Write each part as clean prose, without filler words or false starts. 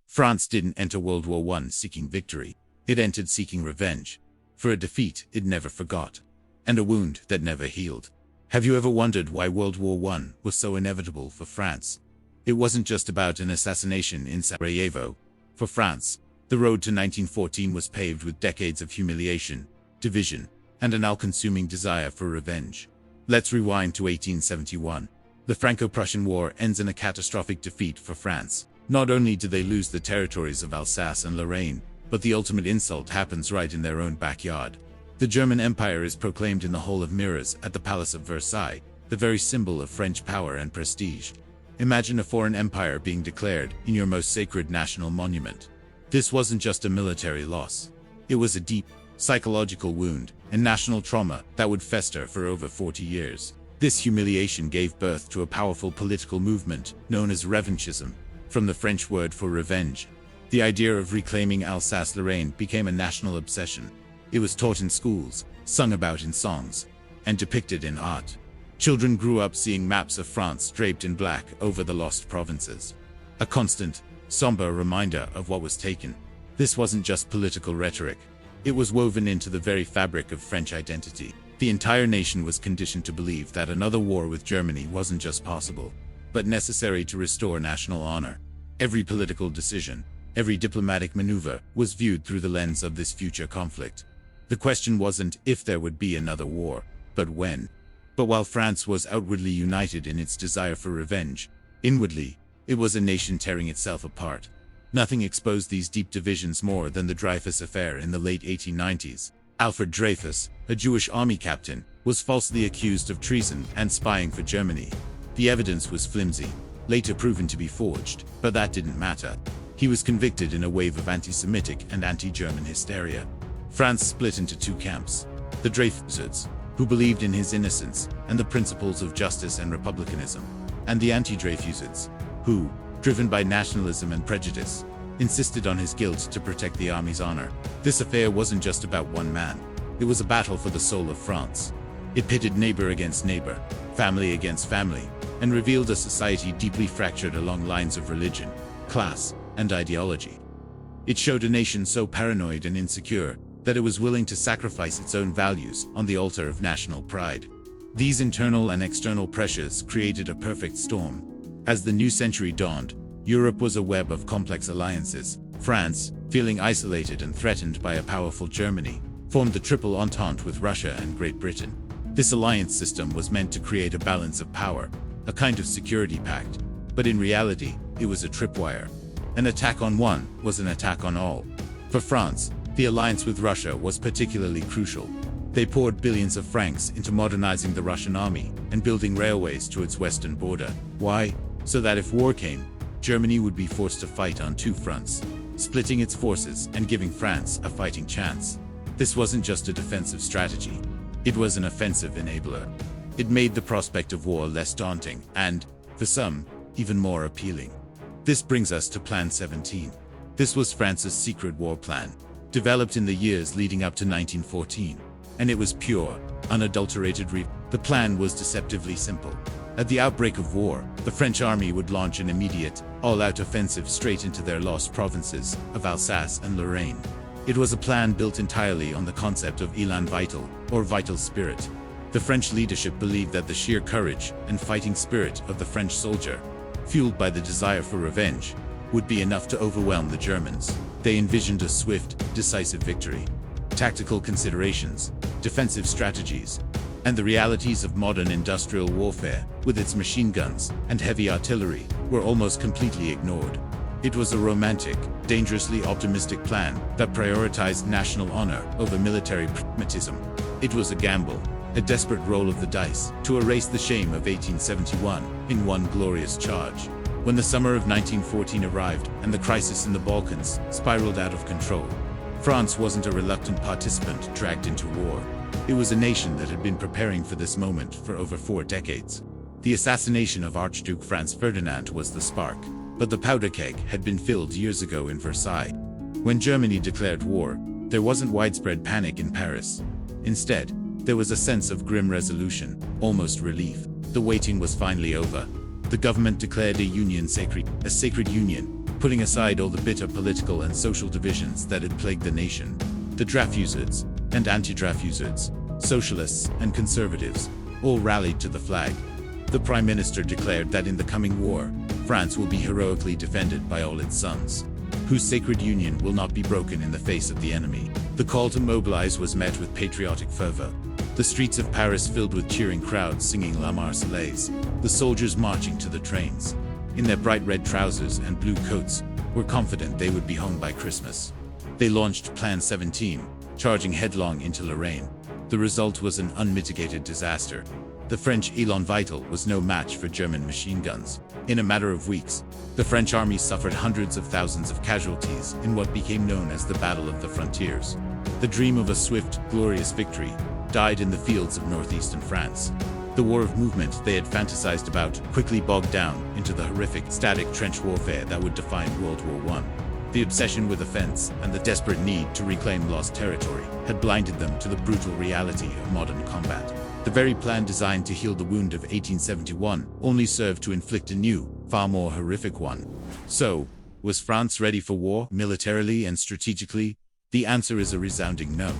France didn't enter World War I seeking victory. It entered seeking revenge. For a defeat it never forgot. And a wound that never healed. Have you ever wondered why World War I was so inevitable for France? It wasn't just about an assassination in Sarajevo. For France, the road to 1914 was paved with decades of humiliation, division, and an all-consuming desire for revenge. Let's rewind to 1871. The Franco-Prussian War ends in a catastrophic defeat for France. Not only do they lose the territories of Alsace and Lorraine, but the ultimate insult happens right in their own backyard. The German Empire is proclaimed in the Hall of Mirrors at the Palace of Versailles, the very symbol of French power and prestige. Imagine a foreign empire being declared in your most sacred national monument. This wasn't just a military loss. It was a deep, psychological wound and national trauma that would fester for over 40 years. This humiliation gave birth to a powerful political movement known as revanchism, from the French word for revenge. The idea of reclaiming Alsace-Lorraine became a national obsession. It was taught in schools, sung about in songs, and depicted in art. Children grew up seeing maps of France draped in black over the lost provinces. A constant, somber reminder of what was taken. This wasn't just political rhetoric. It was woven into the very fabric of French identity. The entire nation was conditioned to believe that another war with Germany wasn't just possible, but necessary to restore national honor. Every political decision, every diplomatic maneuver was viewed through the lens of this future conflict. The question wasn't if there would be another war, but when. But while France was outwardly united in its desire for revenge, inwardly, it was a nation tearing itself apart. Nothing exposed these deep divisions more than the Dreyfus Affair in the late 1890s. Alfred Dreyfus, a Jewish army captain, was falsely accused of treason and spying for Germany. The evidence was flimsy, later proven to be forged, but that didn't matter. He was convicted in a wave of anti-Semitic and anti-German hysteria. France split into two camps: the Dreyfusists, who believed in his innocence and the principles of justice and republicanism, and the anti-Dreyfusists, who, driven by nationalism and prejudice, insisted on his guilt to protect the army's honor. This affair wasn't just about one man. It was a battle for the soul of France. It pitted neighbor against neighbor, family against family, and revealed a society deeply fractured along lines of religion, class, and ideology. It showed a nation so paranoid and insecure that it was willing to sacrifice its own values on the altar of national pride. These internal and external pressures created a perfect storm. As the new century dawned, Europe was a web of complex alliances. France, feeling isolated and threatened by a powerful Germany, formed the Triple Entente with Russia and Great Britain. This alliance system was meant to create a balance of power, a kind of security pact, but in reality, it was a tripwire. An attack on one was an attack on all. For France, the alliance with Russia was particularly crucial. They poured billions of francs into modernizing the Russian army and building railways to its western border. Why? So that if war came, Germany would be forced to fight on two fronts, splitting its forces and giving France a fighting chance. This wasn't just a defensive strategy. It was an offensive enabler. It made the prospect of war less daunting and, for some, even more appealing. This brings us to Plan 17. This was France's secret war plan, developed in the years leading up to 1914. And it was pure, unadulterated The plan was deceptively simple. At the outbreak of war, the French army would launch an immediate, all-out offensive straight into their lost provinces of Alsace and Lorraine. It was a plan built entirely on the concept of élan vital, or vital spirit. The French leadership believed that the sheer courage and fighting spirit of the French soldier, fueled by the desire for revenge, would be enough to overwhelm the Germans. They envisioned a swift, decisive victory. Tactical considerations, defensive strategies, and the realities of modern industrial warfare, with its machine guns and heavy artillery, were almost completely ignored. It was a romantic, dangerously optimistic plan that prioritized national honor over military pragmatism. It was a gamble, a desperate roll of the dice, to erase the shame of 1871 in one glorious charge. When the summer of 1914 arrived and the crisis in the Balkans spiraled out of control, France wasn't a reluctant participant dragged into war. It was a nation that had been preparing for this moment for over 4 decades. The assassination of Archduke Franz Ferdinand was the spark, but the powder keg had been filled years ago in Versailles. When Germany declared war, there wasn't widespread panic in Paris. Instead, there was a sense of grim resolution, almost relief. The waiting was finally over. The government declared a sacred union, Putting aside all the bitter political and social divisions that had plagued the nation, the Dreyfusists and anti-Dreyfusists, socialists and conservatives, all rallied to the flag. The Prime Minister declared that in the coming war, France will be heroically defended by all its sons, whose sacred union will not be broken in the face of the enemy. The call to mobilize was met with patriotic fervor. The streets of Paris filled with cheering crowds singing La Marseillaise, the soldiers marching to the trains, in their bright red trousers and blue coats, were confident they would be home by Christmas. They launched Plan 17, charging headlong into Lorraine. The result was an unmitigated disaster. The French Elan Vital was no match for German machine guns. In a matter of weeks, the French army suffered hundreds of thousands of casualties in what became known as the Battle of the Frontiers. The dream of a swift, glorious victory died in the fields of northeastern France. The war of movement they had fantasized about quickly bogged down into the horrific, static trench warfare that would define World War I. The obsession with offense and the desperate need to reclaim lost territory had blinded them to the brutal reality of modern combat. The very plan designed to heal the wound of 1871 only served to inflict a new, far more horrific one. So, was France ready for war, militarily and strategically? The answer is a resounding no.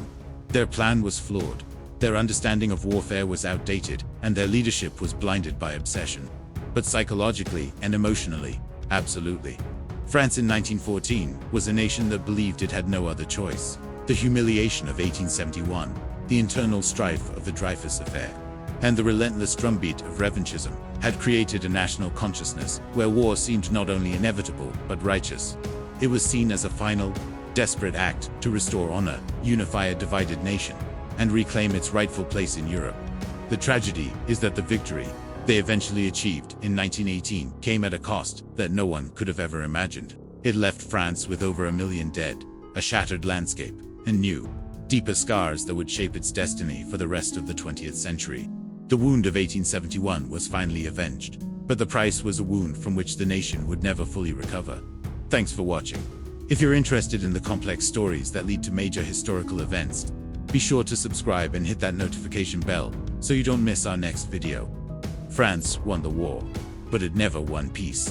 Their plan was flawed. Their understanding of warfare was outdated, and their leadership was blinded by obsession. But psychologically and emotionally, absolutely. France in 1914 was a nation that believed it had no other choice. The humiliation of 1871, the internal strife of the Dreyfus Affair, and the relentless drumbeat of revanchism had created a national consciousness where war seemed not only inevitable but righteous. It was seen as a final, desperate act to restore honor, unify a divided nation, and reclaim its rightful place in Europe. The tragedy is that the victory they eventually achieved in 1918 came at a cost that no one could have ever imagined. It left France with over 1 million dead, a shattered landscape, and new, deeper scars that would shape its destiny for the rest of the 20th century. The wound of 1871 was finally avenged, but the price was a wound from which the nation would never fully recover. Thanks for watching. If you're interested in the complex stories that lead to major historical events, be sure to subscribe and hit that notification bell so you don't miss our next video. France won the war, but it never won peace.